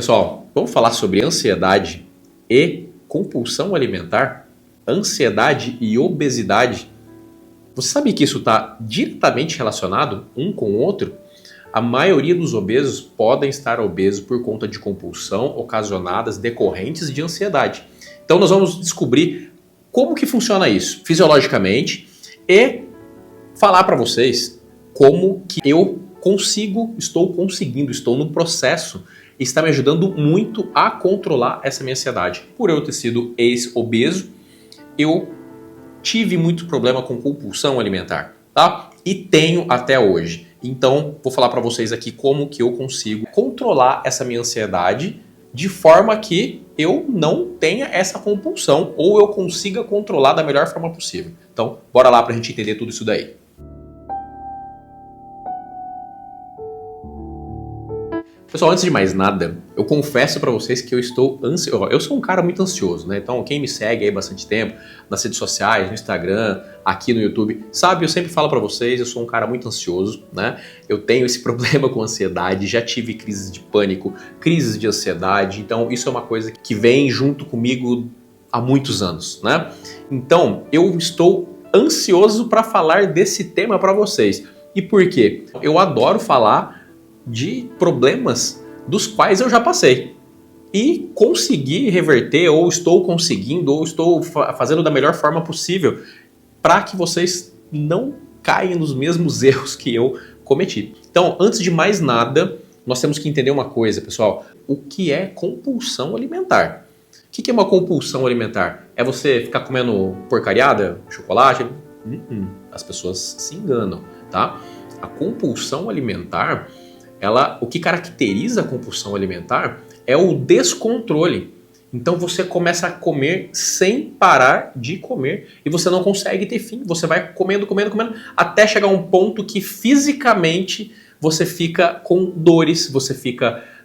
Pessoal, vamos falar sobre ansiedade e compulsão alimentar? Ansiedade e obesidade? Você sabe que isso está diretamente relacionado um com o outro? A maioria dos obesos podem estar obesos por conta de compulsão ocasionadas decorrentes de ansiedade. Então nós vamos descobrir como que funciona isso fisiologicamente e falar para vocês como que eu estou no processo e está me ajudando muito a controlar essa minha ansiedade. Por eu ter sido ex-obeso, eu tive muito problema com compulsão alimentar, tá? E tenho até hoje. Então, vou falar para vocês aqui como que eu consigo controlar essa minha ansiedade de forma que eu não tenha essa compulsão ou eu consiga controlar da melhor forma possível. Então, bora lá para a gente entender tudo isso daí. Pessoal, antes de mais nada, eu confesso para vocês que eu estou ansioso. Eu sou um cara muito ansioso, né? Então, quem me segue aí bastante tempo, nas redes sociais, no Instagram, aqui no YouTube, sabe, eu sempre falo para vocês, eu sou um cara muito ansioso, né? Eu tenho esse problema com ansiedade, já tive crises de pânico, crises de ansiedade, então isso é uma coisa que vem junto comigo há muitos anos, né? Então, eu estou ansioso para falar desse tema para vocês. E por quê? Eu adoro falar de problemas dos quais eu já passei e consegui reverter, ou estou conseguindo, ou estou fazendo da melhor forma possível para que vocês não caiam nos mesmos erros que eu cometi. Então, antes de mais nada, nós temos que entender uma coisa, pessoal. O que é compulsão alimentar? O que é uma compulsão alimentar? É você ficar comendo porcariada, chocolate? As pessoas se enganam, tá? A compulsão alimentar, o que caracteriza a compulsão alimentar é o descontrole. Então você começa a comer sem parar de comer e você não consegue ter fim. Você vai comendo, até chegar a um ponto que fisicamente você fica com dores,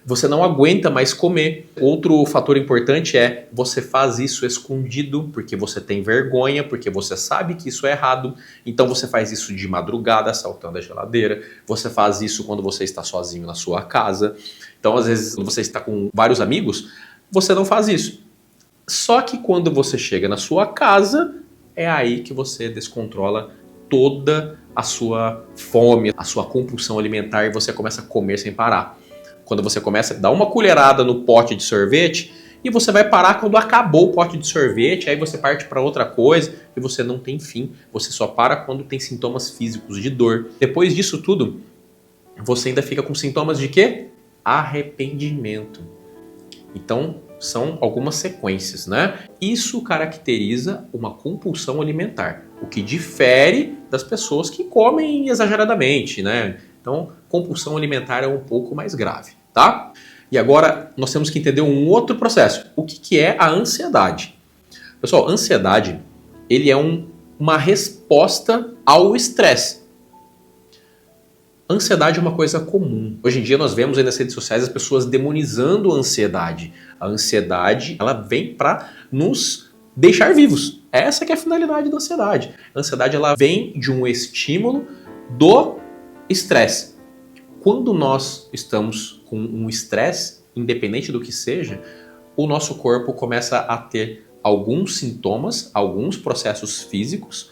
você não aguenta mais comer. Outro fator importante é você faz isso escondido, porque você tem vergonha, porque você sabe que isso é errado. Então você faz isso de madrugada, saltando a geladeira. Você faz isso quando você está sozinho na sua casa. Então, às vezes, quando você está com vários amigos, você não faz isso. Só que quando você chega na sua casa, é aí que você descontrola toda a sua fome, a sua compulsão alimentar e você começa a comer sem parar. Quando você começa a dar uma colherada no pote de sorvete e você vai parar quando acabou o pote de sorvete, aí você parte para outra coisa e você não tem fim. Você só para quando tem sintomas físicos de dor. Depois disso tudo, você ainda fica com sintomas de quê? Arrependimento. Então, são algumas sequências, né? Isso caracteriza uma compulsão alimentar, o que difere das pessoas que comem exageradamente, né? Então, compulsão alimentar é um pouco mais grave, tá? E agora nós temos que entender um outro processo. O que é a ansiedade? Pessoal, ansiedade, ele é uma resposta ao estresse. Ansiedade é uma coisa comum. Hoje em dia nós vemos aí nas redes sociais as pessoas demonizando a ansiedade. A ansiedade, ela vem para nos deixar vivos. Essa que é a finalidade da ansiedade. A ansiedade, ela vem de um estímulo do estresse. Quando nós estamos com um estresse, independente do que seja, o nosso corpo começa a ter alguns sintomas, alguns processos físicos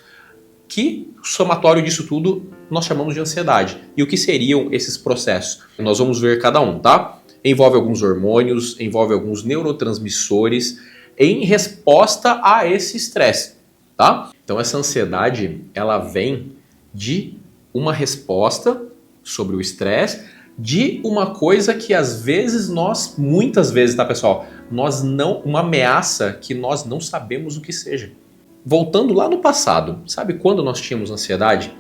que, somatório disso tudo, nós chamamos de ansiedade. E o que seriam esses processos? Nós vamos ver cada um, tá? Envolve alguns hormônios, envolve alguns neurotransmissores em resposta a esse estresse, tá? Então essa ansiedade, ela vem de uma resposta sobre o estresse de uma coisa que às vezes muitas vezes, tá, pessoal? Uma ameaça que nós não sabemos o que seja. Voltando lá no passado, sabe quando nós tínhamos ansiedade?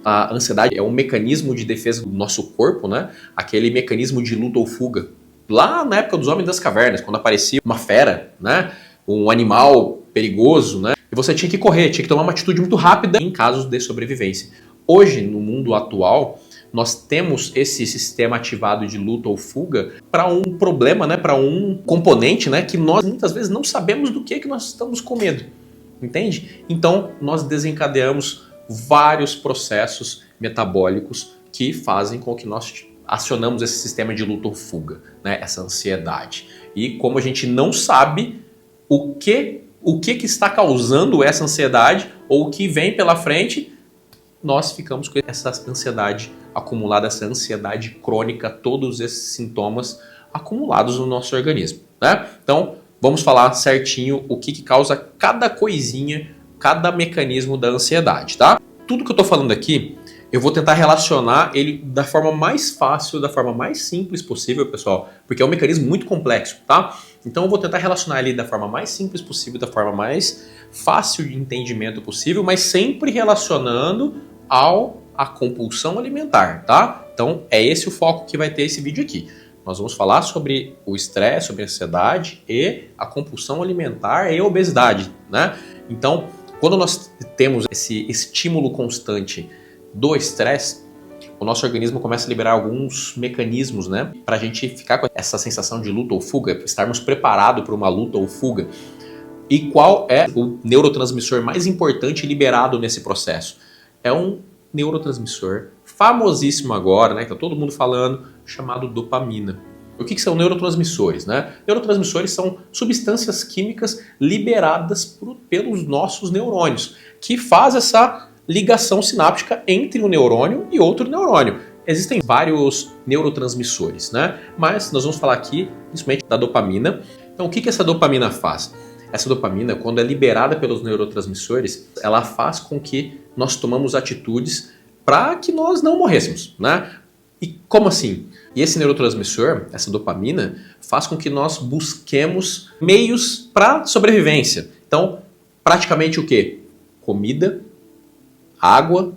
A ansiedade é um mecanismo de defesa do nosso corpo, né? Aquele mecanismo de luta ou fuga. Lá na época dos homens das cavernas, quando aparecia uma fera, né? Um animal perigoso, né? E você tinha que correr, tinha que tomar uma atitude muito rápida em casos de sobrevivência. Hoje, no mundo atual, nós temos esse sistema ativado de luta ou fuga para um problema, né? Para um componente, né? Que nós muitas vezes não sabemos do que nós estamos com medo. Entende? Então, nós desencadeamos vários processos metabólicos que fazem com que nós acionamos esse sistema de luta ou fuga, né? Essa ansiedade. E como a gente não sabe o que está causando essa ansiedade ou o que vem pela frente, nós ficamos com essa ansiedade acumulada, essa ansiedade crônica, todos esses sintomas acumulados no nosso organismo, né? Então, vamos falar certinho o que causa cada coisinha, cada mecanismo da ansiedade, tá? Tudo que eu tô falando aqui, eu vou tentar relacionar ele da forma mais fácil, da forma mais simples possível, pessoal, porque é um mecanismo muito complexo, tá? Então eu vou tentar relacionar ele da forma mais simples possível, da forma mais fácil de entendimento possível, mas sempre relacionando à compulsão alimentar, tá? Então é esse o foco que vai ter esse vídeo aqui. Nós vamos falar sobre o estresse, sobre a ansiedade e a compulsão alimentar e a obesidade, né? Então, quando nós temos esse estímulo constante do estresse, o nosso organismo começa a liberar alguns mecanismos, né, para a gente ficar com essa sensação de luta ou fuga, estarmos preparados para uma luta ou fuga. E qual é o neurotransmissor mais importante liberado nesse processo? É um neurotransmissor famosíssimo agora, né, que tá todo mundo falando, chamado dopamina. O que são neurotransmissores, né? Neurotransmissores são substâncias químicas liberadas pelos nossos neurônios, que faz essa ligação sináptica entre um neurônio e outro neurônio. Existem vários neurotransmissores, né? Mas nós vamos falar aqui, principalmente, da dopamina. Então, o que essa dopamina faz? Essa dopamina, quando é liberada pelos neurotransmissores, ela faz com que nós tomamos atitudes para que nós não morrêssemos, né? E como assim? E esse neurotransmissor, essa dopamina, faz com que nós busquemos meios para sobrevivência. Então, praticamente o quê? Comida, água,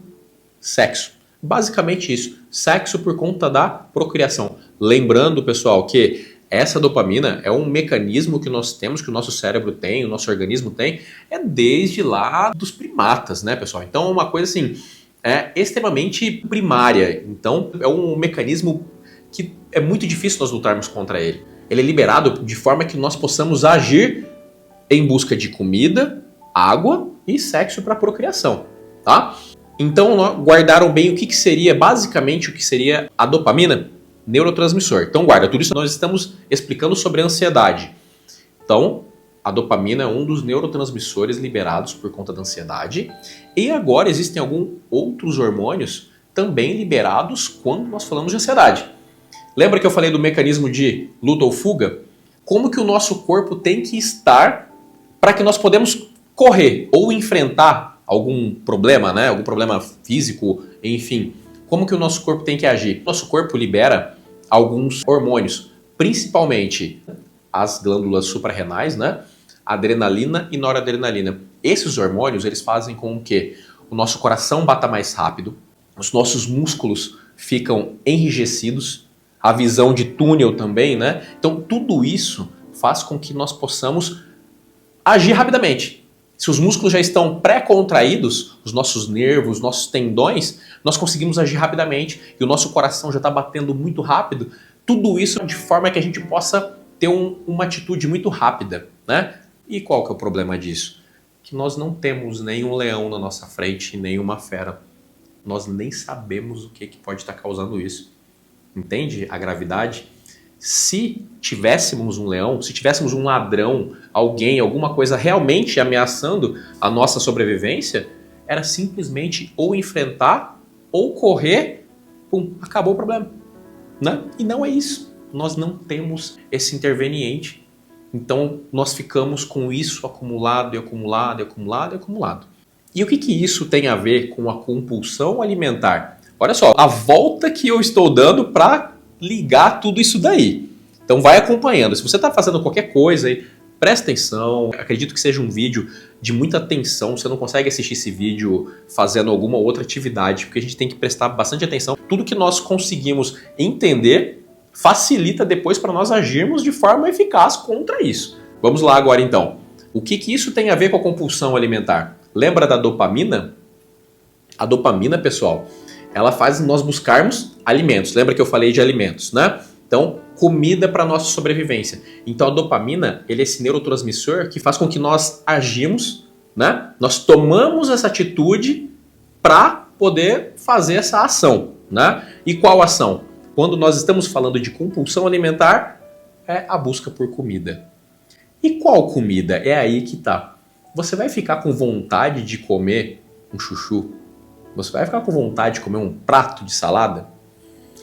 sexo. Basicamente isso. Sexo por conta da procriação. Lembrando, pessoal, que essa dopamina é um mecanismo que nós temos, que o nosso cérebro tem, o nosso organismo tem, é desde lá dos primatas, né, pessoal? Então é uma coisa assim, é extremamente primária. Então é um mecanismo que é muito difícil nós lutarmos contra ele. Ele é liberado de forma que nós possamos agir em busca de comida, água e sexo para procriação, tá? Então guardaram bem o que seria, basicamente o que seria a dopamina? Neurotransmissor. Então guarda, tudo isso nós estamos explicando sobre a ansiedade. Então, a dopamina é um dos neurotransmissores liberados por conta da ansiedade. E agora existem alguns outros hormônios também liberados quando nós falamos de ansiedade. Lembra que eu falei do mecanismo de luta ou fuga? Como que o nosso corpo tem que estar para que nós podemos correr ou enfrentar algum problema, né? Algum problema físico, enfim. Como que o nosso corpo tem que agir? Nosso corpo libera alguns hormônios, principalmente as glândulas suprarrenais, né? Adrenalina e noradrenalina. Esses hormônios, eles fazem com que o nosso coração bata mais rápido, os nossos músculos ficam enrijecidos, a visão de túnel também, né? Então, tudo isso faz com que nós possamos agir rapidamente. Se os músculos já estão pré-contraídos, os nossos nervos, os nossos tendões, nós conseguimos agir rapidamente e o nosso coração já está batendo muito rápido. Tudo isso de forma que a gente possa ter uma atitude muito rápida, né? E qual que é o problema disso? Que nós não temos nenhum leão na nossa frente, nenhuma fera. Nós nem sabemos o que pode estar causando isso. Entende a gravidade? Se tivéssemos um leão, se tivéssemos um ladrão, alguém, alguma coisa realmente ameaçando a nossa sobrevivência, era simplesmente ou enfrentar ou correr, pum, acabou o problema, né? E não é isso. Nós não temos esse interveniente. Então nós ficamos com isso acumulado e acumulado e acumulado e acumulado. E o que isso tem a ver com a compulsão alimentar? Olha só, a volta que eu estou dando para ligar tudo isso daí. Então vai acompanhando. Se você está fazendo qualquer coisa aí, presta atenção. Acredito que seja um vídeo de muita atenção. Você não consegue assistir esse vídeo fazendo alguma outra atividade, porque a gente tem que prestar bastante atenção. Tudo que nós conseguimos entender facilita depois para nós agirmos de forma eficaz contra isso. Vamos lá agora então. O que isso tem a ver com a compulsão alimentar? Lembra da dopamina? A dopamina, pessoal, ela faz nós buscarmos alimentos. Lembra que eu falei de alimentos, né? Então, comida para nossa sobrevivência. Então, a dopamina, ele é esse neurotransmissor que faz com que nós agimos, né? Nós tomamos essa atitude para poder fazer essa ação, né? E qual ação? quando nós estamos falando de compulsão alimentar, é a busca por comida. E qual comida? É aí que tá. Você vai ficar com vontade de comer um chuchu? Você vai ficar com vontade de comer um prato de salada?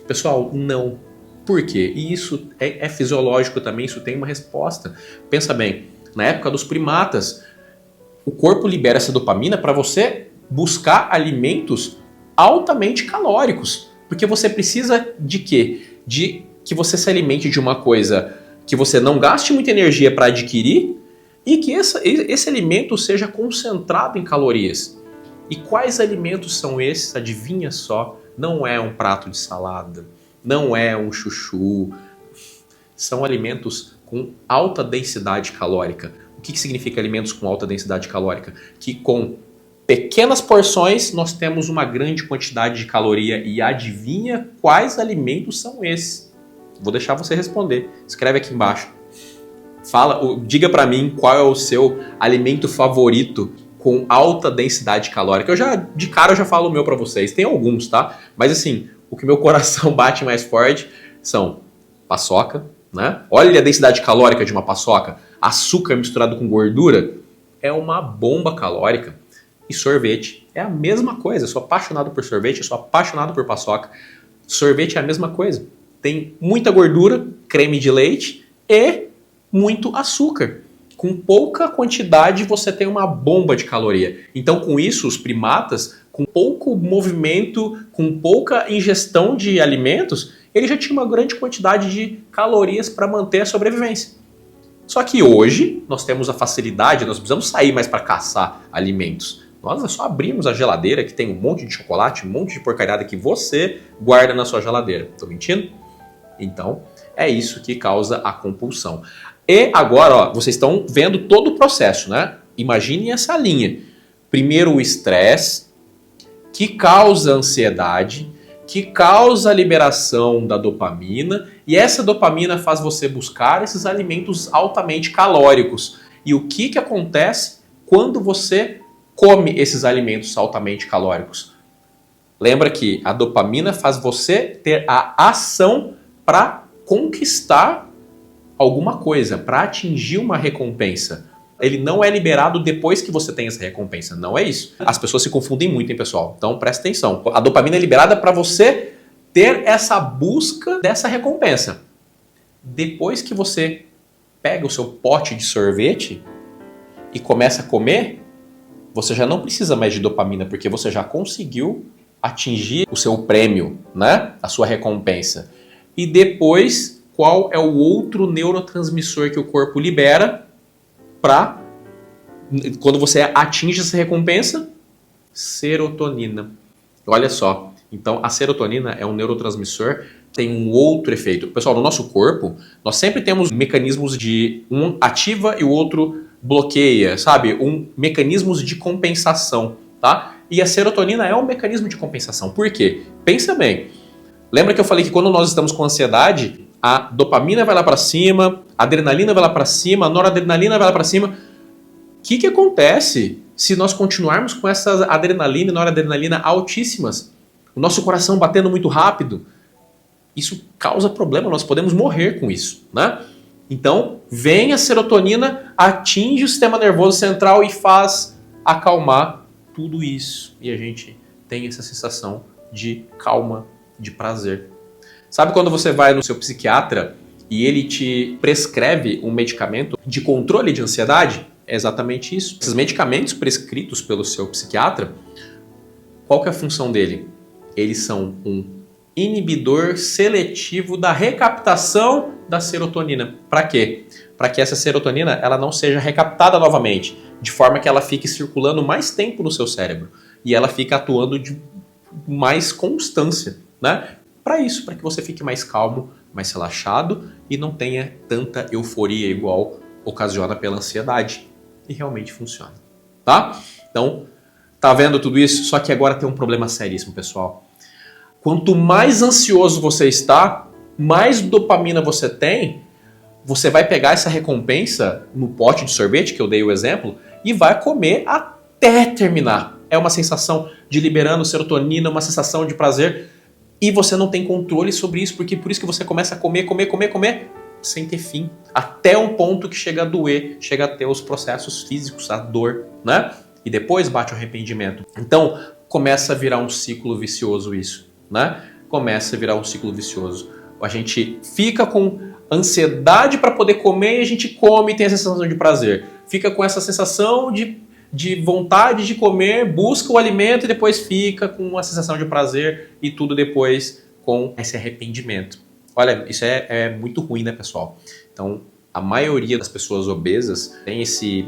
Pessoal, não. Por quê? E isso é fisiológico também, isso tem uma resposta. Pensa bem, na época dos primatas, o corpo libera essa dopamina para você buscar alimentos altamente calóricos. Porque você precisa de quê? De que você se alimente de uma coisa que você não gaste muita energia para adquirir e que esse alimento seja concentrado em calorias. E quais alimentos são esses? Adivinha só, não é um prato de salada, não é um chuchu, são alimentos com alta densidade calórica. O que significa alimentos com alta densidade calórica? Que com pequenas porções nós temos uma grande quantidade de caloria. E adivinha quais alimentos são esses? Vou deixar você responder. Escreve aqui embaixo. Diga para mim qual é o seu alimento favorito com alta densidade calórica. De cara eu já falo o meu para vocês. Tem alguns, tá? Mas assim, o que meu coração bate mais forte são paçoca, né? Olha a densidade calórica de uma paçoca. Açúcar misturado com gordura é uma bomba calórica. E sorvete é a mesma coisa. Eu sou apaixonado por sorvete, eu sou apaixonado por paçoca. Sorvete é a mesma coisa. Tem muita gordura, creme de leite e muito açúcar. Com pouca quantidade você tem uma bomba de caloria. Então com isso os primatas, com pouco movimento, com pouca ingestão de alimentos, ele já tinha uma grande quantidade de calorias para manter a sobrevivência. Só que hoje nós temos a facilidade, nós precisamos sair mais para caçar alimentos. Nós é só abrimos a geladeira que tem um monte de chocolate, um monte de porcariada que você guarda na sua geladeira. Estou mentindo? Então, é isso que causa a compulsão. E agora, ó, vocês estão vendo todo o processo, né? Imaginem essa linha. Primeiro o estresse, que causa ansiedade, que causa a liberação da dopamina, e essa dopamina faz você buscar esses alimentos altamente calóricos. E o que acontece quando você come esses alimentos altamente calóricos? Lembra que a dopamina faz você ter a ação para conquistar alguma coisa, para atingir uma recompensa. Ele não é liberado depois que você tem essa recompensa, não é isso. As pessoas se confundem muito, hein, pessoal? Então presta atenção. A dopamina é liberada para você ter essa busca dessa recompensa. Depois que você pega o seu pote de sorvete e começa a comer, você já não precisa mais de dopamina, porque você já conseguiu atingir o seu prêmio, né? A sua recompensa. E depois, qual é o outro neurotransmissor que o corpo libera para, quando você atinge essa recompensa? Serotonina. Olha só, então a serotonina é um neurotransmissor, tem um outro efeito. Pessoal, no nosso corpo, nós sempre temos mecanismos de um ativa e o outro bloqueia, sabe? Mecanismos de compensação, tá? E a serotonina é um mecanismo de compensação. Por quê? Pensa bem. Lembra que eu falei que quando nós estamos com ansiedade, a dopamina vai lá para cima, a adrenalina vai lá para cima, a noradrenalina vai lá para cima. O que acontece se nós continuarmos com essas adrenalina e noradrenalina altíssimas? O nosso coração batendo muito rápido. Isso causa problema, nós podemos morrer com isso, né? Então, vem a serotonina, atinge o sistema nervoso central e faz acalmar tudo isso. E a gente tem essa sensação de calma, de prazer. Sabe quando você vai no seu psiquiatra e ele te prescreve um medicamento de controle de ansiedade? É exatamente isso. Esses medicamentos prescritos pelo seu psiquiatra, qual que é a função dele? Eles são um inibidor seletivo da recaptação da serotonina. Para quê? Para que essa serotonina ela não seja recaptada novamente, de forma que ela fique circulando mais tempo no seu cérebro e ela fique atuando de mais constância, né? Para isso, para que você fique mais calmo, mais relaxado e não tenha tanta euforia igual ocasiona pela ansiedade. E realmente funciona, tá? Então, tá vendo tudo isso? Só que agora tem um problema seríssimo, pessoal. Quanto mais ansioso você está, mais dopamina você tem, você vai pegar essa recompensa no pote de sorvete, que eu dei o exemplo, e vai comer até terminar. É uma sensação de liberando serotonina, uma sensação de prazer. e você não tem controle sobre isso, porque por isso que você começa a comer, sem ter fim, até um ponto que chega a doer, chega a ter os processos físicos, a dor, né? E depois bate o arrependimento. Então, começa a virar um ciclo vicioso isso, né? Começa a virar um ciclo vicioso. A gente fica com ansiedade para poder comer e a gente come e tem a sensação de prazer. Fica com essa sensação de vontade de comer, busca o alimento e depois fica com a sensação de prazer e tudo depois com esse arrependimento. Olha, isso é muito ruim, né, pessoal? Então, a maioria das pessoas obesas tem esse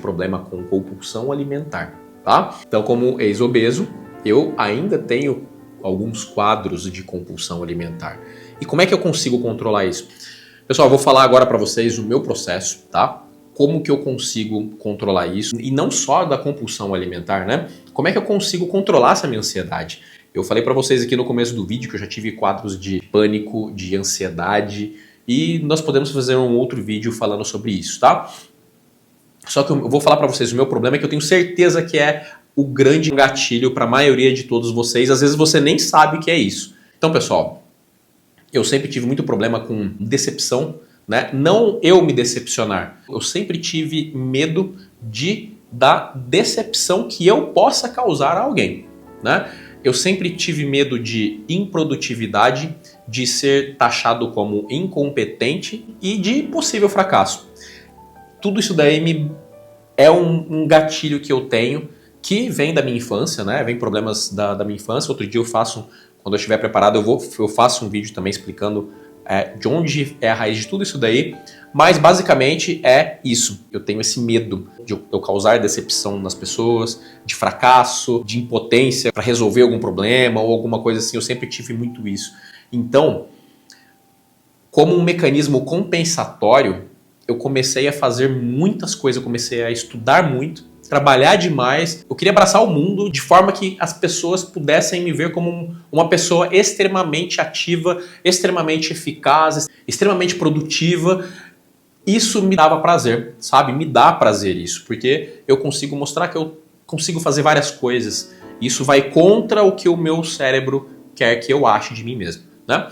problema com compulsão alimentar, tá? Então, como ex-obeso, eu ainda tenho alguns quadros de compulsão alimentar. E como é que eu consigo controlar isso? Pessoal, eu vou falar agora para vocês o meu processo, tá? Como que eu consigo controlar isso? E não só da compulsão alimentar, né? Como é que eu consigo controlar essa minha ansiedade? Eu falei para vocês aqui no começo do vídeo que eu já tive quadros de pânico, de ansiedade, e nós podemos fazer um outro vídeo falando sobre isso, tá? Só que eu vou falar para vocês, o meu problema é que eu tenho certeza que é o grande gatilho para a maioria de todos vocês. Às vezes você nem sabe que é isso. Então, pessoal, eu sempre tive muito problema com decepção, né? Não eu me decepcionar. Eu sempre tive medo da decepção que eu possa causar a alguém, né? Eu sempre tive medo de improdutividade, de ser taxado como incompetente e de possível fracasso. Tudo isso daí é um gatilho que eu tenho que vem da minha infância, né? Vem problemas da minha infância. Outro dia quando eu estiver preparado, eu faço um vídeo também explicando de onde é a raiz de tudo isso daí. Mas basicamente é isso. Eu tenho esse medo de eu causar decepção nas pessoas, de fracasso, de impotência para resolver algum problema ou alguma coisa assim. Eu sempre tive muito isso. Então, como um mecanismo compensatório, eu comecei a fazer muitas coisas. Eu comecei a estudar muito, trabalhar demais. Eu queria abraçar o mundo de forma que as pessoas pudessem me ver como uma pessoa extremamente ativa, extremamente eficaz, extremamente produtiva. Isso me dava prazer, sabe? Me dá prazer isso, porque eu consigo mostrar que eu consigo fazer várias coisas. Isso vai contra o que o meu cérebro quer que eu ache de mim mesmo, né?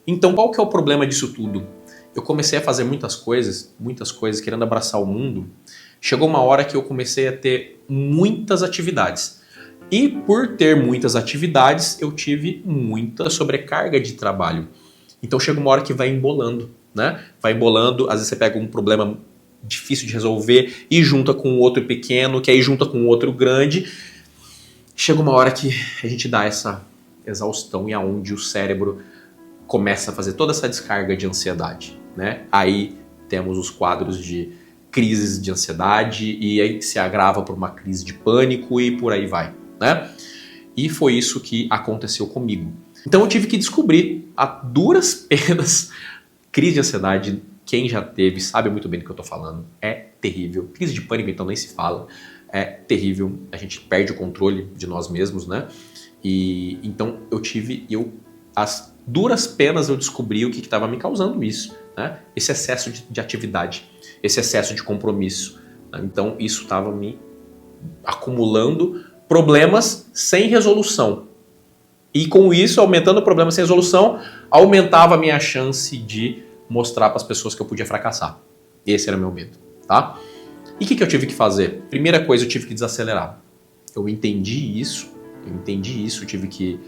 Então, qual que é o problema disso tudo? Eu comecei a fazer muitas coisas, querendo abraçar o mundo. Chegou uma hora que eu comecei a ter muitas atividades. E por ter muitas atividades, eu tive muita sobrecarga de trabalho. Então chega uma hora que vai embolando, né? Vai embolando, às vezes você pega um problema difícil de resolver e junta com outro pequeno, que aí junta com outro grande. Chega uma hora que a gente dá essa exaustão e aonde o cérebro começa a fazer toda essa descarga de ansiedade, né? Aí temos os quadros de crises de ansiedade e aí se agrava por uma crise de pânico e por aí vai, né? E foi isso que aconteceu comigo. Então eu tive que descobrir a duras penas crise de ansiedade. Quem já teve sabe muito bem do que eu tô falando. É terrível. Crise de pânico então nem se fala. É terrível. A gente perde o controle de nós mesmos, né? E então as duras penas eu descobri o que estava me causando isso, né? Esse excesso de atividade, esse excesso de compromisso, né? Então isso estava me acumulando problemas sem resolução. E com isso, aumentando problemas sem resolução, aumentava a minha chance de mostrar para as pessoas que eu podia fracassar. Esse era o meu medo, tá? E o que eu tive que fazer? Primeira coisa, eu tive que desacelerar. Eu entendi isso, eu tive que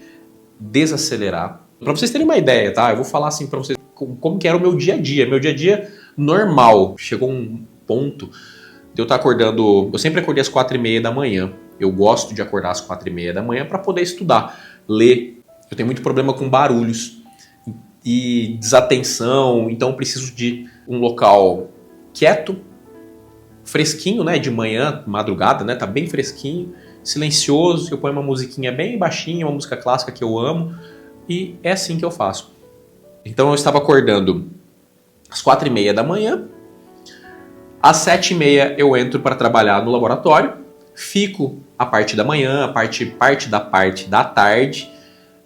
desacelerar. Para vocês terem uma ideia, tá? Eu vou falar assim para vocês como que era o meu dia a dia. Meu dia a dia normal. Chegou um ponto de eu estar acordando... Eu sempre acordei às 4h30 da manhã. Eu gosto de acordar às 4h30 da manhã para poder estudar, ler. Eu tenho muito problema com barulhos e desatenção. Então eu preciso de um local quieto, fresquinho, né? De manhã, madrugada, né? Tá bem fresquinho, silencioso. Eu ponho uma musiquinha bem baixinha, uma música clássica que eu amo. E é assim que eu faço. Então eu estava acordando às 4h30 da manhã. Às 7h30 eu entro para trabalhar no laboratório. Fico a parte da manhã, parte da tarde.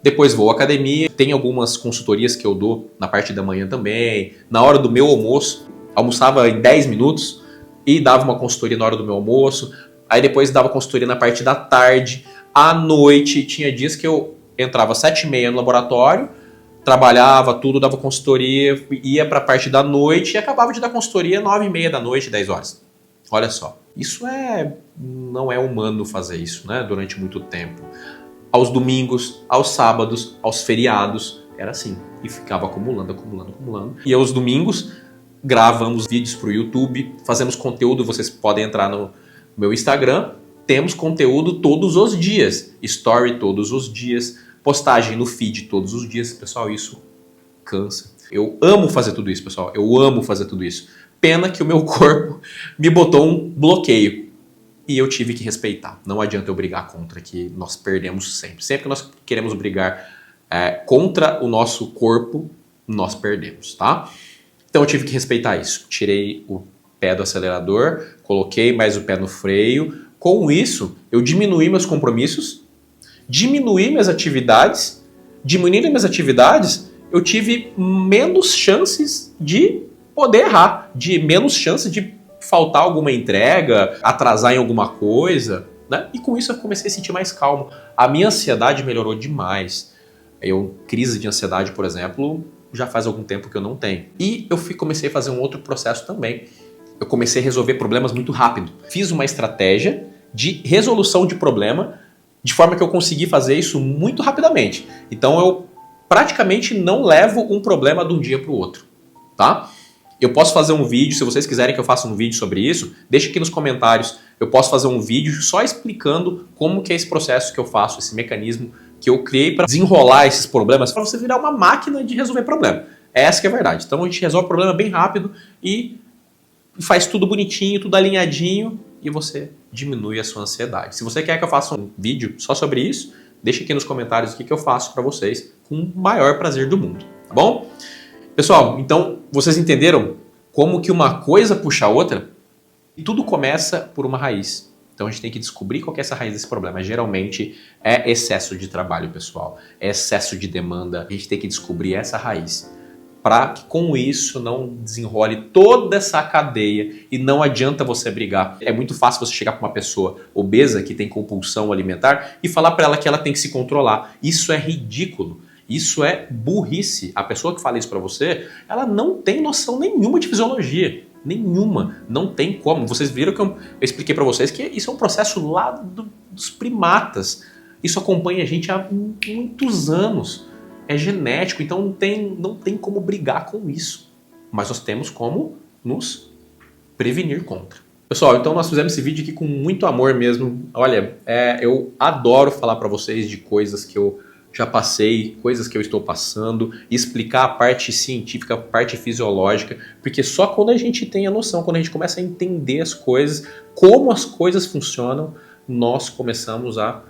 Depois vou à academia. Tem algumas consultorias que eu dou na parte da manhã também. Na hora do meu almoço, almoçava em 10 minutos e dava uma consultoria na hora do meu almoço. Aí depois dava consultoria na parte da tarde. À noite, tinha dias que eu entrava às 7h30 no laboratório, trabalhava tudo, dava consultoria, ia para a parte da noite e acabava de dar consultoria 9h30 da noite, 10 horas. Olha só, isso não é humano fazer isso, né? Durante muito tempo. Aos domingos, aos sábados, aos feriados, era assim. E ficava acumulando. E aos domingos, gravamos vídeos para o YouTube, fazemos conteúdo, vocês podem entrar no meu Instagram, temos conteúdo todos os dias, story todos os dias, postagem no feed todos os dias. Pessoal, isso cansa. Eu amo fazer tudo isso, pessoal. Eu amo fazer tudo isso. Pena que o meu corpo me botou um bloqueio e eu tive que respeitar. Não adianta eu brigar contra, que nós perdemos sempre. Sempre que nós queremos brigar contra o nosso corpo, nós perdemos, tá? Então eu tive que respeitar isso. Tirei o pé do acelerador, coloquei mais o pé no freio. Com isso, eu diminuí meus compromissos, diminuí minhas atividades. Diminuindo minhas atividades, eu tive menos chances de poder errar, de menos chances de faltar alguma entrega, atrasar em alguma coisa, né? E com isso eu comecei a sentir mais calmo. A minha ansiedade melhorou demais. Crise de ansiedade, por exemplo, já faz algum tempo que eu não tenho. E eu comecei a fazer um outro processo também. Eu comecei a resolver problemas muito rápido. Fiz uma estratégia de resolução de problema, de forma que eu consegui fazer isso muito rapidamente. Então eu praticamente não levo um problema de um dia para o outro, tá? Eu posso fazer um vídeo, se vocês quiserem que eu faça um vídeo sobre isso, deixa aqui nos comentários. Eu posso fazer um vídeo só explicando como que é esse processo que eu faço, esse mecanismo que eu criei para desenrolar esses problemas, para você virar uma máquina de resolver problema. Essa que é a verdade. Então a gente resolve o problema bem rápido e faz tudo bonitinho, tudo alinhadinho e você diminui a sua ansiedade. Se você quer que eu faça um vídeo só sobre isso, deixa aqui nos comentários o que eu faço para vocês com o maior prazer do mundo, tá bom? Pessoal, então vocês entenderam como que uma coisa puxa a outra? E tudo começa por uma raiz. Então a gente tem que descobrir qual que é essa raiz desse problema. Geralmente é excesso de trabalho, pessoal. É excesso de demanda. A gente tem que descobrir essa raiz, para que com isso não desenrole toda essa cadeia e não adianta você brigar. É muito fácil você chegar para uma pessoa obesa que tem compulsão alimentar e falar para ela que ela tem que se controlar. Isso é ridículo. Isso é burrice. A pessoa que fala isso pra você, ela não tem noção nenhuma de fisiologia. Nenhuma. Não tem como. Vocês viram que eu expliquei pra vocês que isso é um processo lá dos primatas. Isso acompanha a gente há muitos anos. É genético, então não tem como brigar com isso. Mas nós temos como nos prevenir contra. Pessoal, então nós fizemos esse vídeo aqui com muito amor mesmo. Olha, eu adoro falar pra vocês de coisas que eu já passei, coisas que eu estou passando, explicar a parte científica, a parte fisiológica, porque só quando a gente tem a noção, quando a gente começa a entender as coisas, como as coisas funcionam, nós começamos a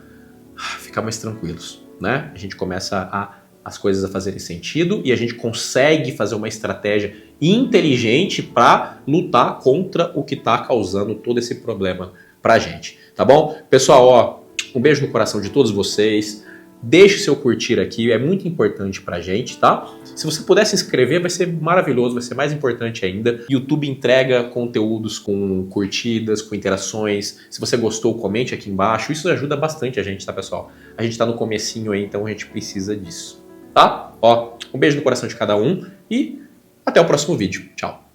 ficar mais tranquilos, né? A gente começa as coisas a fazerem sentido e a gente consegue fazer uma estratégia inteligente para lutar contra o que está causando todo esse problema pra gente, tá bom? Pessoal, ó, um beijo no coração de todos vocês. Deixe seu curtir aqui, é muito importante pra gente, tá? Se você puder se inscrever, vai ser maravilhoso, vai ser mais importante ainda. YouTube entrega conteúdos com curtidas, com interações. Se você gostou, comente aqui embaixo. Isso ajuda bastante a gente, tá, pessoal? A gente tá no comecinho aí, então a gente precisa disso, tá? Ó, um beijo no coração de cada um e até o próximo vídeo. Tchau!